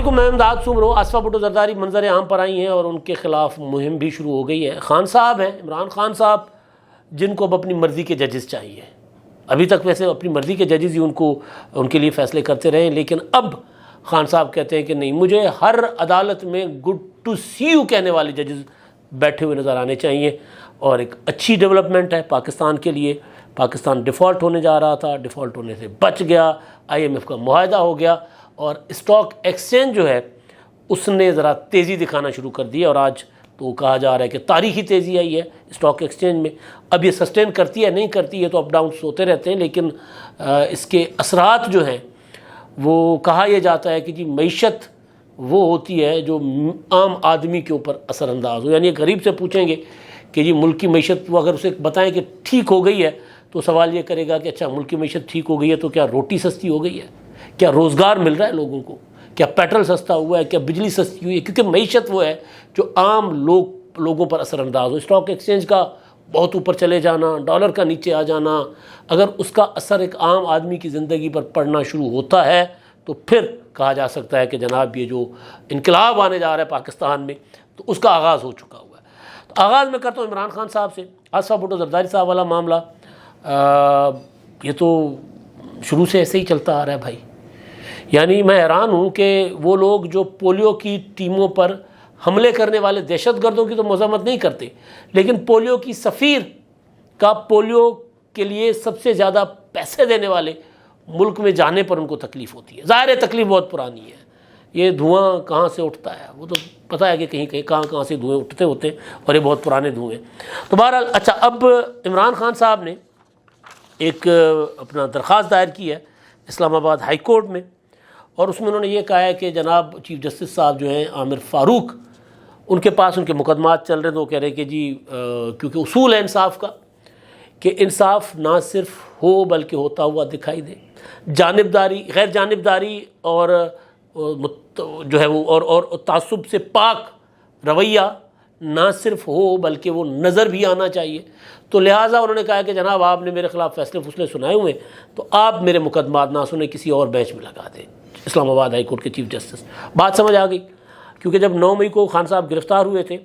علیکم، میں امداد سومرو۔ آصفہ بھٹو زرداری منظر عام پر آئی ہیں اور ان کے خلاف مہم بھی شروع ہو گئی ہے۔ خان صاحب ہیں، عمران خان صاحب، جن کو اب اپنی مرضی کے ججز چاہیے۔ ابھی تک ویسے اپنی مرضی کے ججز ہی ان کے لیے فیصلے کرتے رہے، لیکن اب خان صاحب کہتے ہیں کہ نہیں، مجھے ہر عدالت میں گڈ ٹو سی یو کہنے والے ججز بیٹھے ہوئے نظر آنے چاہیے، اور ایک اچھی ڈیولپمنٹ ہے پاکستان کے لیے۔ پاکستان ڈیفالٹ ہونے جا رہا تھا، ڈیفالٹ ہونے سے بچ گیا، IMF کا معاہدہ ہو گیا، اور اسٹاک ایکسچینج جو ہے اس نے ذرا تیزی دکھانا شروع کر دی، اور آج تو کہا جا رہا ہے کہ تاریخی تیزی آئی ہے اسٹاک ایکسچینج میں۔ اب یہ سسٹین کرتی ہے نہیں کرتی ہے تو اپ ڈاؤنس ہوتے رہتے ہیں، لیکن اس کے اثرات جو ہیں وہ کہا یہ جاتا ہے کہ جی معیشت وہ ہوتی ہے جو عام آدمی کے اوپر اثر انداز ہو۔ یعنی ایک غریب سے پوچھیں گے کہ جی ملک کی معیشت، وہ اگر اسے بتائیں کہ ٹھیک ہو گئی ہے تو سوال یہ کرے گا کہ اچھا ملک کی معیشت ٹھیک ہو گئی ہے تو کیا روٹی سستی ہو گئی ہے، کیا روزگار مل رہا ہے لوگوں کو، کیا پیٹرول سستا ہوا ہے، کیا بجلی سستی ہوئی ہے؟ کیونکہ معیشت وہ ہے جو عام لوگوں پر اثر انداز ہو۔ اسٹاک ایکسچینج کا بہت اوپر چلے جانا، ڈالر کا نیچے آ جانا، اگر اس کا اثر ایک عام آدمی کی زندگی پر پڑنا شروع ہوتا ہے تو پھر کہا جا سکتا ہے کہ جناب یہ جو انقلاب آنے جا رہا ہے پاکستان میں تو اس کا آغاز ہو چکا ہوا ہے۔ تو آغاز میں کرتا ہوں عمران خان صاحب سے۔ آصفہ بھٹو زرداری صاحب والا معاملہ یہ تو شروع سے ایسے ہی چلتا آ رہا ہے بھائی۔ یعنی میں حیران ہوں کہ وہ لوگ جو پولیو کی ٹیموں پر حملے کرنے والے دہشت گردوں کی تو مذمت نہیں کرتے، لیکن پولیو کی سفیر کا پولیو کے لیے سب سے زیادہ پیسے دینے والے ملک میں جانے پر ان کو تکلیف ہوتی ہے۔ ظاہر ہے تکلیف بہت پرانی ہے، یہ دھواں کہاں سے اٹھتا ہے وہ تو پتہ ہے کہ کہیں کہاں سے دھوئیں اٹھتے ہوتے ہیں، اور یہ بہت پرانے دھوئیں۔ تو بہرحال اچھا، اب عمران خان صاحب نے ایک اپنا درخواست دائر کی ہے اسلام آباد ہائی کورٹ میں، اور اس میں انہوں نے یہ کہا ہے کہ جناب چیف جسٹس صاحب جو ہیں عامر فاروق، ان کے پاس ان کے مقدمات چل رہے ہیں، تو وہ کہہ رہے ہیں کہ جی کیونکہ اصول ہے انصاف کا کہ انصاف نہ صرف ہو بلکہ ہوتا ہوا دکھائی دے، جانبداری، غیر جانبداری اور جو ہے وہ اور تعصب سے پاک رویہ نہ صرف ہو بلکہ وہ نظر بھی آنا چاہیے۔ تو لہٰذا انہوں نے کہا کہ جناب آپ نے میرے خلاف فیصلے سنائے ہوئے تو آپ میرے مقدمات نہ سنیں، کسی اور بینچ میں لگا دیں، اسلام آباد ہائی کورٹ کے چیف جسٹس۔ بات سمجھ آ گئی، کیونکہ جب 9 مئی کو خان صاحب گرفتار ہوئے تھے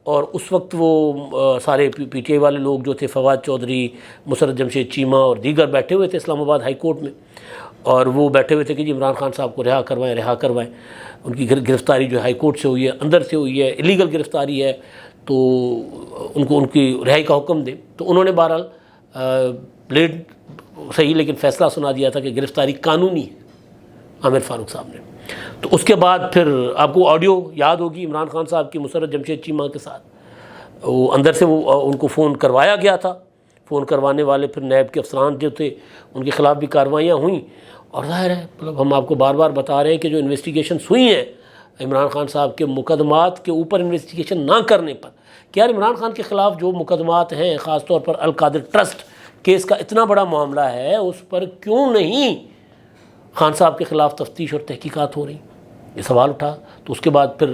اور اس وقت وہ سارے PTI والے لوگ جو تھے، فواد چودھری، مسرت جمشید چیمہ اور دیگر بیٹھے ہوئے تھے اسلام آباد ہائی کورٹ میں، اور وہ بیٹھے ہوئے تھے کہ جی عمران خان صاحب کو رہا کروائیں۔ ان کی گرفتاری جو ہائی کورٹ سے ہوئی ہے، اندر سے ہوئی ہے، الیگل گرفتاری ہے، تو ان کی رہائی کا حکم دیں۔ تو انہوں نے بہرحال لیٹ صحیح لیکن فیصلہ سنا دیا تھا کہ گرفتاری قانونی ہے عامر فاروق صاحب نے۔ تو اس کے بعد پھر آپ کو آڈیو یاد ہوگی عمران خان صاحب کی مسرت جمشید چیمہ کے ساتھ، وہ اندر سے وہ ان کو فون کروایا گیا تھا، فون کروانے والے پھر نیب کے افسران جو تھے ان کے خلاف بھی کارروائیاں ہوئیں، اور ظاہر ہے مطلب ہم آپ کو بار بار بتا رہے ہیں کہ جو انویسٹیگیشنز ہوئی ہیں عمران خان صاحب کے مقدمات کے اوپر انویسٹیگیشن نہ کرنے پر، کہ یار عمران خان کے خلاف جو مقدمات ہیں، خاص طور پر القادر ٹرسٹ کیس کا اتنا بڑا معاملہ ہے، اس پر کیوں نہیں خان صاحب کے خلاف تفتیش اور تحقیقات ہو رہی؟ یہ سوال اٹھا۔ تو اس کے بعد پھر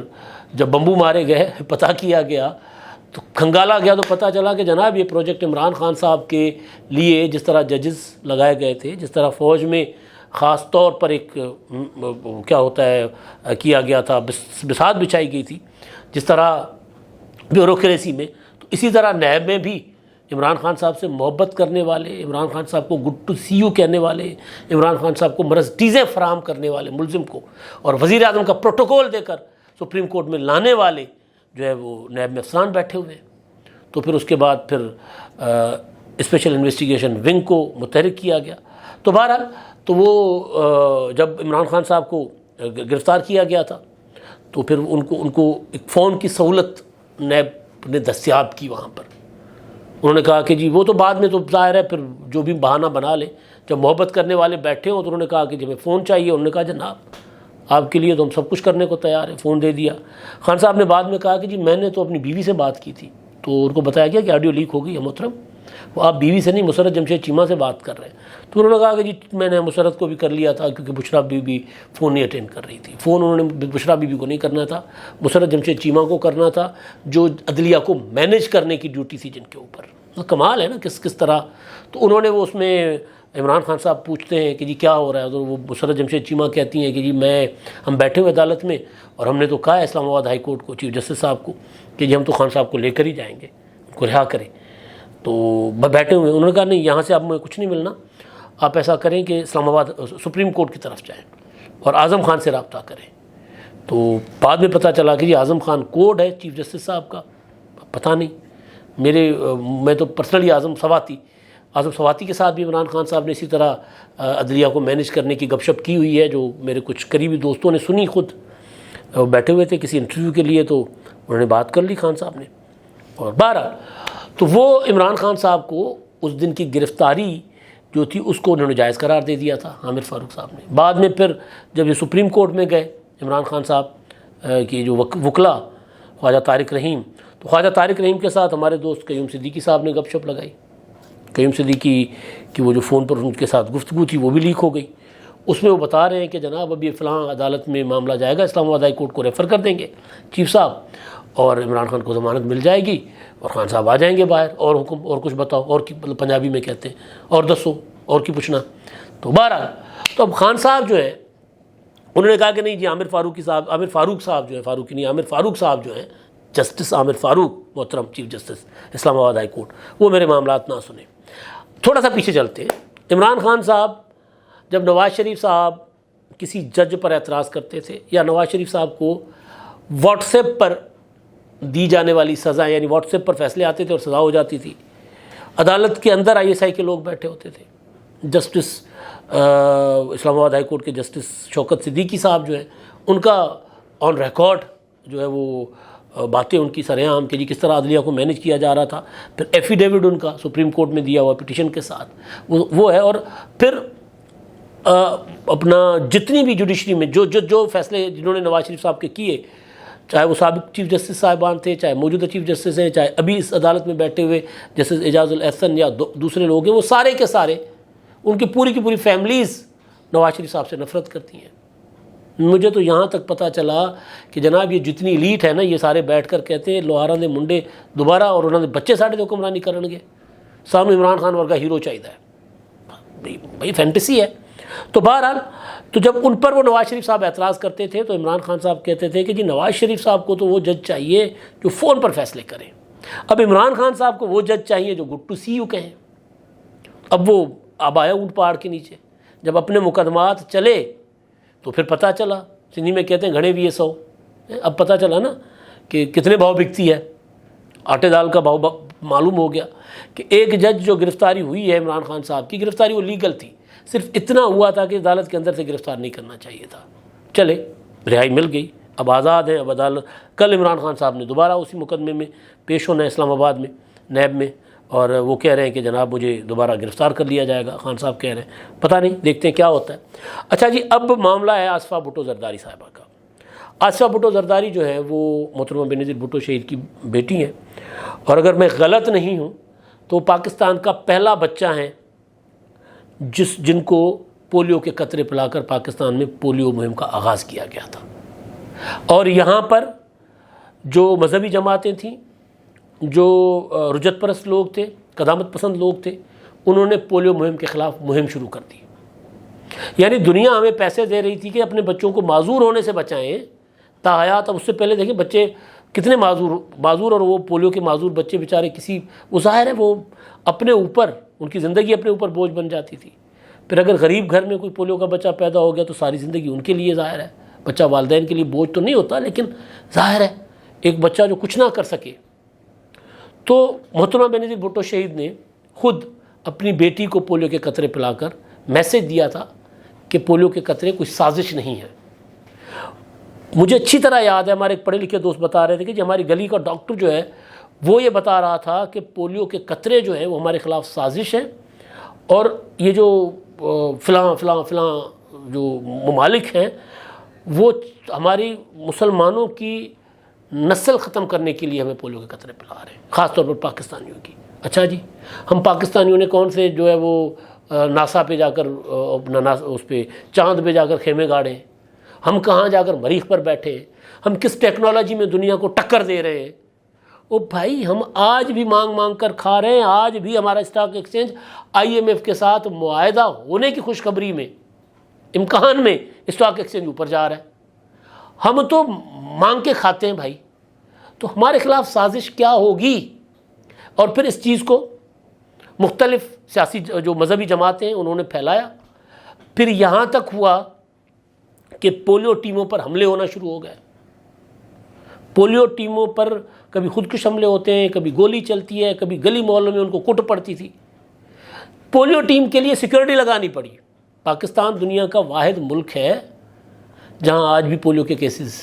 جب بمبو مارے گئے، پتہ کیا گیا تو کھنگالا گیا، تو پتہ چلا کہ جناب یہ پروجیکٹ عمران خان صاحب کے لیے جس طرح ججز لگائے گئے تھے، جس طرح فوج میں خاص طور پر ایک کیا ہوتا ہے کیا گیا تھا، بساط بچھائی گئی تھی جس طرح بیوروکریسی میں، تو اسی طرح نیب میں بھی عمران خان صاحب سے محبت کرنے والے، عمران خان صاحب کو گڈ ٹو سی یو کہنے والے، عمران خان صاحب کو مرسڈیزیں فراہم کرنے والے ملزم کو، اور وزیر اعظم کا پروٹوکول دے کر سپریم کورٹ میں لانے والے جو ہے وہ نیب میں افسران بیٹھے ہوئے ہیں۔ تو پھر اس کے بعد پھر اسپیشل انویسٹیگیشن ونگ کو متحرک کیا گیا۔ تو بہرحال تو وہ جب عمران خان صاحب کو گرفتار کیا گیا تھا تو پھر ان کو ایک فون کی سہولت نیب نے دستیاب کی وہاں پر۔ انہوں نے کہا کہ جی وہ تو بعد میں تو ظاہر ہے پھر جو بھی بہانہ بنا لیں، جب محبت کرنے والے بیٹھے ہوں تو انہوں نے کہا کہ جی ہمیں فون چاہیے۔ انہوں نے کہا جناب آپ کے لیے تو ہم سب کچھ کرنے کو تیار ہیں، فون دے دیا۔ خان صاحب نے بعد میں کہا کہ جی میں نے تو اپنی بیوی سے بات کی تھی، تو ان کو بتایا گیا کہ آڈیو لیک ہو گئی ہے محترم، وہ آپ بیوی سے نہیں مسرت جمشید چیمہ سے بات کر رہے ہیں۔ تو انہوں نے کہا کہ جی میں نے مسرت کو بھی کر لیا تھا کیونکہ بشرا بی بی فون نہیں اٹینڈ کر رہی تھی، فون انہوں نے بشرا بی بی کو نہیں کرنا تھا، مسرت جمشید چیمہ کو کرنا تھا جو عدلیہ کو مینیج کرنے کی ڈیوٹی تھی جن کے اوپر۔ کمال ہے نا کس طرح۔ تو انہوں نے وہ اس میں عمران خان صاحب پوچھتے ہیں کہ جی کیا ہو رہا ہے، تو وہ مسرت جمشید چیمہ کہتی ہیں کہ جی ہم بیٹھے ہوئے عدالت میں اور ہم نے تو کہا ہے اسلام آباد ہائی کورٹ کو، چیف جسٹس صاحب کو، کہ جی ہم تو خان صاحب کو لے کر ہی جائیں گے، ان کو رہا کریں. تو بیٹھے ہوئے انہوں نے کہا نہیں یہاں سے آپ مجھے کچھ نہیں ملنا، آپ ایسا کریں کہ اسلام آباد سپریم کورٹ کی طرف جائیں اور اعظم خان سے رابطہ کریں. تو بعد میں پتہ چلا کہ جی اعظم خان کوڈ ہے چیف جسٹس صاحب کا، پتہ نہیں. میں تو پرسنلی اعظم سواتی کے ساتھ بھی عمران خان صاحب نے اسی طرح عدلیہ کو مینیج کرنے کی گپ شپ کی ہوئی ہے، جو میرے کچھ قریبی دوستوں نے سنی. خود بیٹھے ہوئے تھے کسی انٹرویو کے لیے تو انہوں نے بات کر لی خان صاحب نے. اور بہرحال تو وہ عمران خان صاحب کو اس دن کی گرفتاری جو تھی اس کو انہوں نے جائز قرار دے دیا تھا عامر فاروق صاحب نے. بعد میں پھر جب یہ سپریم کورٹ میں گئے عمران خان صاحب کی جو وکلا خواجہ طارق رحیم، تو خواجہ طارق رحیم کے ساتھ ہمارے دوست قیوم صدیقی صاحب نے گپ شپ لگائی. قیوم صدیقی کی وہ جو فون پر ان کے ساتھ گفتگو تھی وہ بھی لیک ہو گئی. اس میں وہ بتا رہے ہیں کہ جناب اب یہ فلاں عدالت میں معاملہ جائے گا، اسلام آباد ہائی کورٹ کو ریفر کر دیں گے چیف صاحب، اور عمران خان کو ضمانت مل جائے گی اور خان صاحب آ جائیں گے باہر. اور حکم اور کچھ بتاؤ، اور کی مطلب پنجابی میں کہتے ہیں اور دسو اور کی پوچھنا. تو بہرحال تو اب خان صاحب جو ہے انہوں نے کہا کہ نہیں جی عامر فاروق صاحب جو ہے، فاروقی نہیں، عامر فاروق صاحب جو ہیں، جسٹس عامر فاروق محترم چیف جسٹس اسلام آباد ہائی کورٹ، وہ میرے معاملات نہ سنیں. تھوڑا سا پیچھے چلتے ہیں. عمران خان صاحب جب نواز شریف صاحب کسی جج پر اعتراض کرتے تھے یا نواز شریف صاحب کو واٹس ایپ پر دی جانے والی سزا، یعنی واٹس ایپ پر فیصلے آتے تھے اور سزا ہو جاتی تھی، عدالت کے اندر ISI کے لوگ بیٹھے ہوتے تھے. جسٹس اسلام آباد ہائی کورٹ کے جسٹس شوکت صدیقی صاحب جو ہیں، ان کا آن ریکارڈ جو ہے وہ باتیں ان کی سرعام کہ جی کس طرح عدلیہ کو مینیج کیا جا رہا تھا. پھر ایفیڈیوٹ ان کا سپریم کورٹ میں دیا ہوا پٹیشن کے ساتھ وہ ہے. اور پھر اپنا جتنی بھی جوڈیشری میں جو فیصلے جنہوں نے نواز شریف صاحب کے کیے، چاہے وہ سابق چیف جسٹس صاحبان تھے، چاہے موجودہ چیف جسٹس ہیں، چاہے ابھی اس عدالت میں بیٹھے ہوئے جسٹس اعجاز الاحسن یا دوسرے لوگ ہیں، وہ سارے کے سارے ان کی پوری فیملیز نواز شریف صاحب سے نفرت کرتی ہیں. مجھے تو یہاں تک پتہ چلا کہ جناب یہ جتنی ایلیٹ ہے نا، یہ سارے بیٹھ کر کہتے ہیں لوہارا نے منڈے دوبارہ اور انہوں نے بچے ساڑھے تو حکمرانی کرن گے، سامنے عمران خان ورگا ہیرو چاہیے ہے. بھائی فینٹیسی ہے. تو بہرحال تو جب ان پر وہ نواز شریف صاحب اعتراض کرتے تھے تو عمران خان صاحب کہتے تھے کہ جی نواز شریف صاحب کو تو وہ جج چاہیے جو فون پر فیصلے کریں، اب عمران خان صاحب کو وہ جج چاہیے جو گڈ ٹو سی یو کہیں. اب وہ اب آیا اونٹ پہاڑ کے نیچے، جب اپنے مقدمات چلے تو پھر پتہ چلا، سندھی میں کہتے ہیں گھڑے بھی 100. اب پتہ چلا نا کہ کتنے بھاؤ بکتی ہے، آٹے دال کا بھاؤ معلوم ہو گیا کہ ایک جج جو گرفتاری ہوئی ہے عمران خان صاحب کی، گرفتاری وہ لیگل تھی، صرف اتنا ہوا تھا کہ عدالت کے اندر سے گرفتار نہیں کرنا چاہیے تھا. چلے رہائی مل گئی، اب آزاد ہیں. اب عدالت کل عمران خان صاحب نے دوبارہ اسی مقدمے میں پیش ہونا ہے اسلام آباد میں نیب میں، اور وہ کہہ رہے ہیں کہ جناب مجھے دوبارہ گرفتار کر لیا جائے گا. خان صاحب کہہ رہے ہیں، پتہ نہیں دیکھتے ہیں کیا ہوتا ہے. اچھا جی، اب معاملہ ہے آصفہ بھٹو زرداری صاحبہ کا. آصفہ بھٹو زرداری جو ہے وہ محترمہ بینظیر بھٹو شہید کی بیٹی ہیں، اور اگر میں غلط نہیں ہوں تو پاکستان کا پہلا بچہ ہیں جن کو پولیو کے قطرے پلا کر پاکستان میں پولیو مہم کا آغاز کیا گیا تھا. اور یہاں پر جو مذہبی جماعتیں تھیں، جو رجت پرست لوگ تھے، قدامت پسند لوگ تھے، انہوں نے پولیو مہم کے خلاف مہم شروع کر دی. یعنی دنیا ہمیں پیسے دے رہی تھی کہ اپنے بچوں کو معذور ہونے سے بچائیں تاحیات. اب اس سے پہلے دیکھیں بچے کتنے معذور اور وہ پولیو کے معذور بچے بیچارے وہ ظاہر ہے وہ اپنے اوپر ان کی زندگی اپنے اوپر بوجھ بن جاتی تھی. پھر اگر غریب گھر میں کوئی پولیو کا بچہ پیدا ہو گیا تو ساری زندگی ان کے لیے ظاہر ہے بچہ والدین کے لیے بوجھ تو نہیں ہوتا، لیکن ظاہر ہے ایک بچہ جو کچھ نہ کر سکے. تو محترمہ بینظیر بھٹو شہید نے خود اپنی بیٹی کو پولیو کے قطرے پلا کر میسج دیا تھا کہ پولیو کے قطرے کوئی سازش نہیں ہے. مجھے اچھی طرح یاد ہے، ہمارے ایک پڑھے لکھے دوست بتا رہے تھے کہ ہماری گلی کا ڈاکٹر جو ہے وہ یہ بتا رہا تھا کہ پولیو کے قطرے جو ہیں وہ ہمارے خلاف سازش ہیں، اور یہ جو فلاں جو ممالک ہیں وہ ہماری مسلمانوں کی نسل ختم کرنے کے لیے ہمیں پولیو کے قطرے پلا رہے ہیں، خاص طور پر پاکستانیوں کی. اچھا جی، ہم پاکستانیوں نے کون سے جو ہے وہ ناسا پہ جا کر اپنا اس پہ چاند پہ جا کر خیمے گاڑے، ہم کہاں جا کر مریخ پر بیٹھے، ہم کس ٹیکنالوجی میں دنیا کو ٹکر دے رہے ہیں. او بھائی ہم آج بھی مانگ مانگ کر کھا رہے ہیں، آج بھی ہمارا اسٹاک ایکسچینج IMF کے ساتھ معاہدہ ہونے کی خوشخبری میں، امکان میں اسٹاک ایکسچینج اوپر جا رہا ہے، ہم تو مانگ کے کھاتے ہیں بھائی۔ تو ہمارے خلاف سازش کیا ہوگی؟ اور پھر اس چیز کو مختلف سیاسی جو مذہبی جماعتیں ہیں انہوں نے پھیلایا، پھر یہاں تک ہوا کہ پولیو ٹیموں پر حملے ہونا شروع ہو گئے۔ پولیو ٹیموں پر کبھی خودکش حملے ہوتے ہیں، کبھی گولی چلتی ہے، کبھی گلی محلوں میں ان کو کٹ پڑتی تھی۔ پولیو ٹیم کے لیے سیکورٹی لگانی پڑی۔ پاکستان دنیا کا واحد ملک ہے جہاں آج بھی پولیو کے کیسز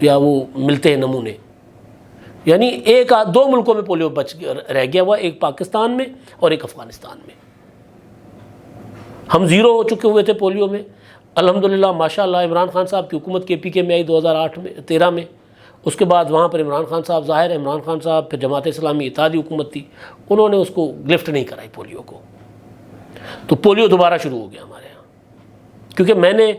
یا وہ ملتے ہیں نمونے، یعنی دو ملکوں میں پولیو رہ گیا ہوا، ایک پاکستان میں اور ایک افغانستان میں۔ ہم زیرو ہو چکے ہوئے تھے پولیو میں، الحمدللہ ماشاءاللہ عمران خان صاحب کی حکومت KPK میں آئی 2013 میں، اس کے بعد وہاں پر عمران خان صاحب ظاہر ہے، عمران خان صاحب پھر جماعت اسلامی اتحادی حکومت تھی، انہوں نے اس کو لفٹ نہیں کرائی پولیو کو، تو پولیو دوبارہ شروع ہو گیا ہمارے ہاں۔ کیونکہ میں نے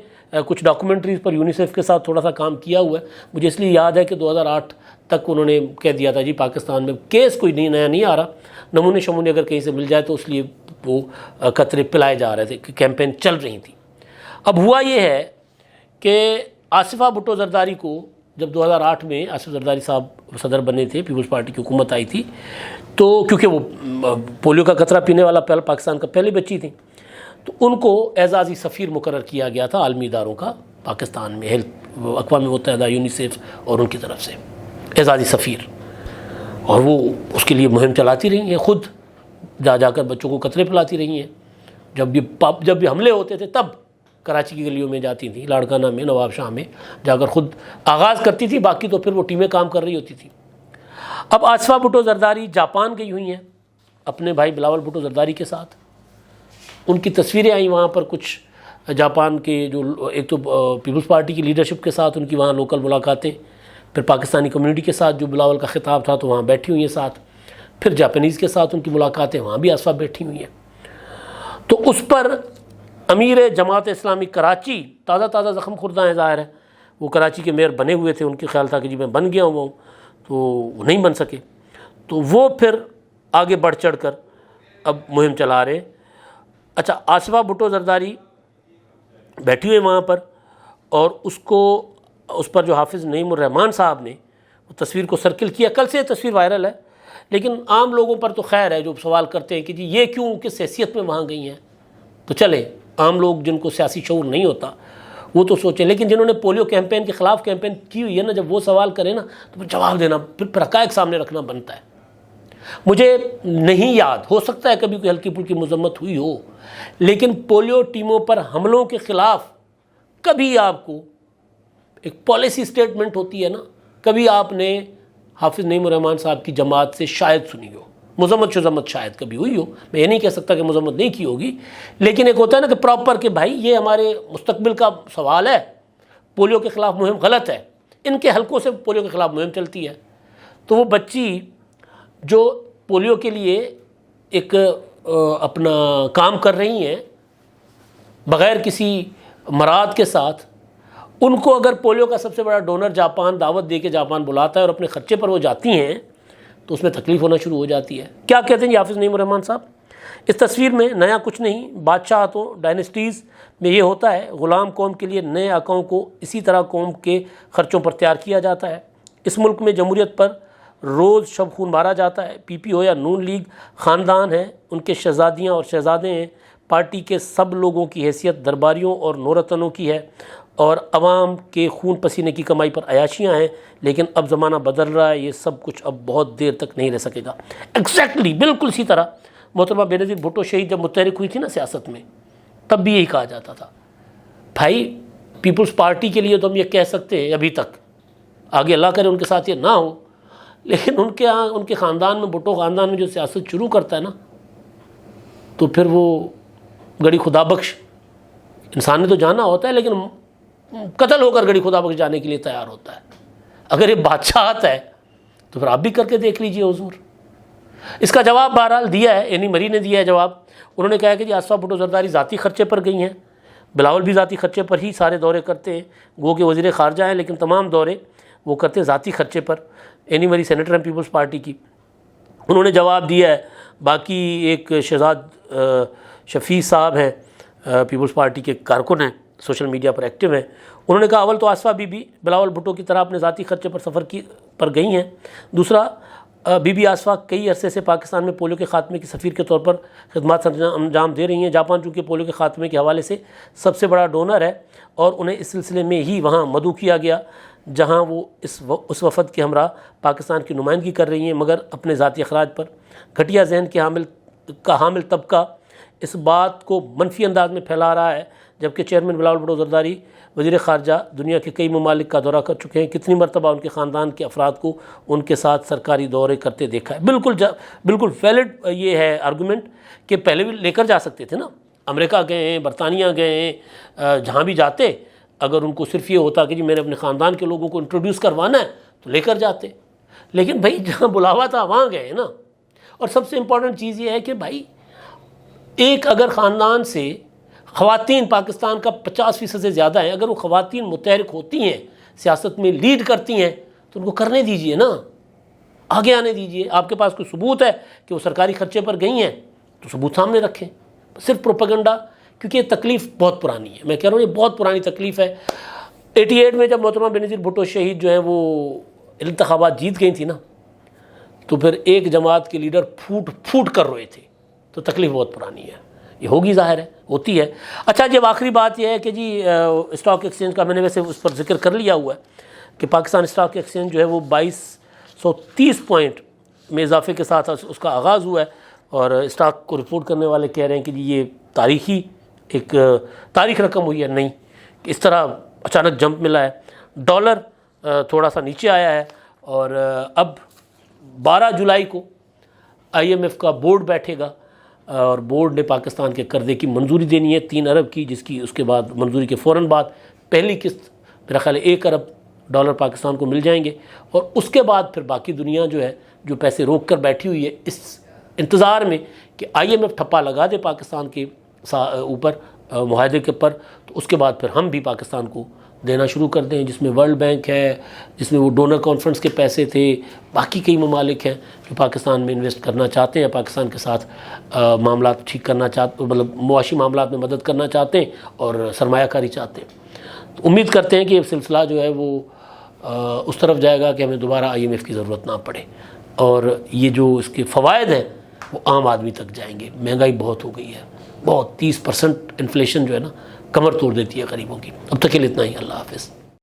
کچھ ڈاکومنٹریز پر یونیسیف کے ساتھ تھوڑا سا کام کیا ہوا ہے، مجھے اس لیے یاد ہے کہ 2008 تک انہوں نے کہہ دیا تھا جی پاکستان میں کیس کوئی نیا نہیں آ رہا، نمونے شمونے اگر کہیں سے مل جائے تو اس لیے وہ قطرے پلائے جا رہے تھے، کیمپین چل رہی تھی۔ اب ہوا یہ ہے کہ آصفہ بھٹو زرداری کو جب 2008 میں آصف زرداری صاحب صدر بنے تھے، پیپلز پارٹی کی حکومت آئی تھی، تو کیونکہ وہ پولیو کا قطرہ پینے والا پاکستان کا پہلی بچی تھی، تو ان کو اعزازی سفیر مقرر کیا گیا تھا عالمی اداروں کا پاکستان میں، اقوام متحدہ، یونیسیف اور ان کی طرف سے اعزازی سفیر، اور وہ اس کے لیے مہم چلاتی رہی ہیں، خود جا کر بچوں کو قطرے پلاتی رہی ہیں۔ جب بھی حملے ہوتے تھے تب کراچی کی گلیوں میں جاتی تھیں، لاڑکانہ میں، نواب شاہ میں جا کر خود آغاز کرتی تھی، باقی تو پھر وہ ٹیمیں کام کر رہی ہوتی تھی۔ اب آصفہ بھٹو زرداری جاپان گئی ہوئی ہیں اپنے بھائی بلاول بھٹو زرداری کے ساتھ، ان کی تصویریں آئیں وہاں پر، کچھ جاپان کے جو ایک تو پیپلز پارٹی کی لیڈرشپ کے ساتھ ان کی وہاں لوکل ملاقاتیں، پھر پاکستانی کمیونٹی کے ساتھ جو بلاول کا خطاب تھا تو وہاں بیٹھی ہوئی ہیں ساتھ، پھر جاپانیز کے ساتھ ان کی ملاقاتیں، وہاں بھی آصفہ بیٹھی ہوئی ہیں۔ تو اس پر امیر جماعت اسلامی کراچی تازہ زخم خوردہ ہیں، ظاہر ہے وہ کراچی کے میئر بنے ہوئے تھے، ان کے خیال تھا کہ جی میں بن گیا ہوں، تو وہ نہیں بن سکے، تو وہ پھر آگے بڑھ چڑھ کر اب مہم چلا رہے۔ اچھا، آصفہ بھٹو زرداری بیٹھی ہوئے وہاں پر، اور اس پر جو حافظ نعیم الرحمان صاحب نے وہ تصویر کو سرکل کیا، کل سے یہ تصویر وائرل ہے، لیکن عام لوگوں پر تو خیر ہے جو سوال کرتے ہیں کہ جی یہ کیوں، کس حیثیت میں وہاں گئی ہیں، تو چلے عام لوگ جن کو سیاسی شعور نہیں ہوتا وہ تو سوچیں، لیکن جنہوں نے پولیو کیمپین کے خلاف کیمپین کی ہوئی ہے نا، جب وہ سوال کریں نا تو پھر جواب دینا، پھر حقائق سامنے رکھنا بنتا ہے۔ مجھے نہیں یاد، ہو سکتا ہے کبھی کوئی ہلکی پھلکی مذمت ہوئی ہو، لیکن پولیو ٹیموں پر حملوں کے خلاف کبھی آپ کو ایک پالیسی سٹیٹمنٹ ہوتی ہے نا، کبھی آپ نے حافظ نعیم الرحمان صاحب کی جماعت سے شاید سنی ہو، مذمت شذمت شاید کبھی ہوئی ہو، میں یہ نہیں کہہ سکتا کہ مذمت نہیں کی ہوگی، لیکن ایک ہوتا ہے نا کہ پراپر کہ بھائی یہ ہمارے مستقبل کا سوال ہے، پولیو کے خلاف مہم غلط ہے، ان کے حلقوں سے پولیو کے خلاف مہم چلتی ہے۔ تو وہ بچی جو پولیو کے لیے ایک اپنا کام کر رہی ہیں بغیر کسی مراد کے ساتھ، ان کو اگر پولیو کا سب سے بڑا ڈونر جاپان دعوت دے کے جاپان بلاتا ہے اور اپنے خرچے پر وہ جاتی ہیں، تو اس میں تکلیف ہونا شروع ہو جاتی ہے۔ کیا کہتے ہیں حافظ نعیم الرحمان صاحب اس تصویر میں؟ نیا کچھ نہیں، بادشاہتوں ڈائنسٹیز میں یہ ہوتا ہے، غلام قوم کے لیے نئے آقاؤں کو اسی طرح قوم کے خرچوں پر تیار کیا جاتا ہے۔ اس ملک میں جمہوریت پر روز شب خون مارا جاتا ہے، PPO ہو یا نون لیگ خاندان ہیں، ان کے شہزادیاں اور شہزادے ہیں، پارٹی کے سب لوگوں کی حیثیت درباریوں اور نورتنوں کی ہے، اور عوام کے خون پسینے کی کمائی پر عیاشیاں ہیں، لیکن اب زمانہ بدل رہا ہے، یہ سب کچھ اب بہت دیر تک نہیں رہ سکے گا۔ ایگزیکٹلی بالکل اسی طرح محترمہ بینظیر بھٹو شہید جب متحرک ہوئی تھی نا سیاست میں، تب بھی یہی کہا جاتا تھا بھائی پیپلز پارٹی کے لیے تو ہم یہ کہہ سکتے ہیں ابھی تک، آگے اللہ کرے ان کے ساتھ یہ نہ ہو، لیکن ان کے خاندان میں، بھٹو خاندان میں جو سیاست شروع کرتا ہے نا، تو پھر وہ گڑی خدا بخش، انسان نے تو جانا ہوتا ہے لیکن قتل ہو کر گڑی خدا بخش جانے کے لیے تیار ہوتا ہے۔ اگر یہ بادشاہت ہے تو پھر آپ بھی کر کے دیکھ لیجئے حضور۔ اس کا جواب بہرحال دیا ہے، اینی مری نے دیا ہے جواب، انہوں نے کہا کہ جی آصفہ بھٹو زرداری ذاتی خرچے پر گئی ہیں، بلاول بھی ذاتی خرچے پر ہی سارے دورے کرتے ہیں، گو کہ وزیر خارجہ ہیں لیکن تمام دورے وہ کرتے ہیں ذاتی خرچے پر. اینی مری سینیٹر ہیں پیپلز پارٹی کی, انہوں نے جواب دیا ہے. باقی ایک شہزاد شفیع صاحب ہیں, پیپلز پارٹی کے کارکن ہیں, سوشل میڈیا پر ایکٹیو ہیں. انہوں نے کہا اول تو آصفہ بی بی بلاول بھٹو کی طرح اپنے ذاتی خرچے پر سفر پر گئی ہیں. دوسرا, بی بی آصفہ کئی عرصے سے پاکستان میں پولیو کے خاتمے کی سفیر کے طور پر خدمات انجام دے رہی ہیں. جاپان چونکہ پولیو کے خاتمے کے حوالے سے سب سے بڑا ڈونر ہے, اور انہیں اس سلسلے میں ہی وہاں مدعو کیا گیا جہاں وہ اس وفد کے ہمراہ پاکستان کی نمائندگی کر رہی ہیں. مگر اپنے ذاتی اخراج پر گھٹیا ذہن کے حامل طبقہ اس بات کو منفی انداز میں پھیلا رہا ہے, جبکہ چیئرمین بلاول بھٹو زرداری وزیر خارجہ دنیا کے کئی ممالک کا دورہ کر چکے ہیں. کتنی مرتبہ ان کے خاندان کے افراد کو ان کے ساتھ سرکاری دورے کرتے دیکھا ہے. بالکل ویلڈ یہ ہے آرگومنٹ کہ پہلے بھی لے کر جا سکتے تھے نا. امریکہ گئے ہیں, برطانیہ گئے ہیں, جہاں بھی جاتے اگر ان کو صرف یہ ہوتا کہ جی میں نے اپنے خاندان کے لوگوں کو انٹروڈیوس کروانا ہے تو لے کر جاتے. لیکن بھائی جہاں بلاوا تھا وہاں گئے نا. اور سب سے امپورٹنٹ چیز یہ ہے کہ بھائی ایک اگر خاندان سے خواتین پاکستان کا 50% سے زیادہ ہیں, اگر وہ خواتین متحرک ہوتی ہیں, سیاست میں لیڈ کرتی ہیں, تو ان کو کرنے دیجئے نا, آگے آنے دیجئے. آپ کے پاس کوئی ثبوت ہے کہ وہ سرکاری خرچے پر گئی ہیں تو ثبوت سامنے رکھیں. صرف پروپیگنڈا, کیونکہ یہ تکلیف بہت پرانی ہے. میں کہہ رہا ہوں یہ بہت پرانی تکلیف ہے. 88 میں جب محترمہ بینظیر بھٹو شہید جو ہیں وہ انتخابات جیت گئی تھی نا, تو پھر ایک جماعت کے لیڈر پھوٹ کر روئے تھے. تو تکلیف بہت پرانی ہے, یہ ہوگی, ظاہر ہے ہوتی ہے. اچھا جب آخری بات یہ ہے کہ جی اسٹاک ایکسچینج کا میں نے ویسے اس پر ذکر کر لیا ہوا ہے کہ پاکستان اسٹاک ایکسچینج جو ہے وہ 2230 پوائنٹ میں اضافے کے ساتھ اس کا آغاز ہوا ہے, اور اسٹاک کو رپورٹ کرنے والے کہہ رہے ہیں کہ جی یہ تاریخ رقم ہوئی ہے, نہیں کہ اس طرح اچانک جمپ ملا ہے. ڈالر تھوڑا سا نیچے آیا ہے, اور اب 12 جولائی کو IMF کا بورڈ بیٹھے گا, اور بورڈ نے پاکستان کے قرضے کی منظوری دینی ہے 3 ارب کی, جس کی اس کے بعد منظوری کے فوراً بعد پہلی قسط میرا خیال ہے 1 ارب ڈالر پاکستان کو مل جائیں گے. اور اس کے بعد پھر باقی دنیا جو ہے جو پیسے روک کر بیٹھی ہوئی ہے اس انتظار میں کہ IMF ٹھپا لگا دے پاکستان کے اوپر معاہدے کے پر, تو اس کے بعد پھر ہم بھی پاکستان کو دینا شروع کر دیں, جس میں ورلڈ بینک ہے, جس میں وہ ڈونر کانفرنس کے پیسے تھے, باقی کئی ممالک ہیں جو پاکستان میں انویسٹ کرنا چاہتے ہیں, پاکستان کے ساتھ معاملات ٹھیک کرنا چاہتے, مطلب معاشی معاملات میں مدد کرنا چاہتے ہیں اور سرمایہ کاری چاہتے ہیں. تو امید کرتے ہیں کہ یہ سلسلہ جو ہے وہ اس طرف جائے گا کہ ہمیں دوبارہ IMF کی ضرورت نہ پڑے, اور یہ جو اس کے فوائد ہیں وہ عام آدمی تک جائیں گے. مہنگائی بہت ہو گئی ہے, بہت 30% انفلیشن جو ہے نا کمر توڑ دیتی ہے غریبوں کی. اب تک کے لیے اتنا ہی. اللہ حافظ.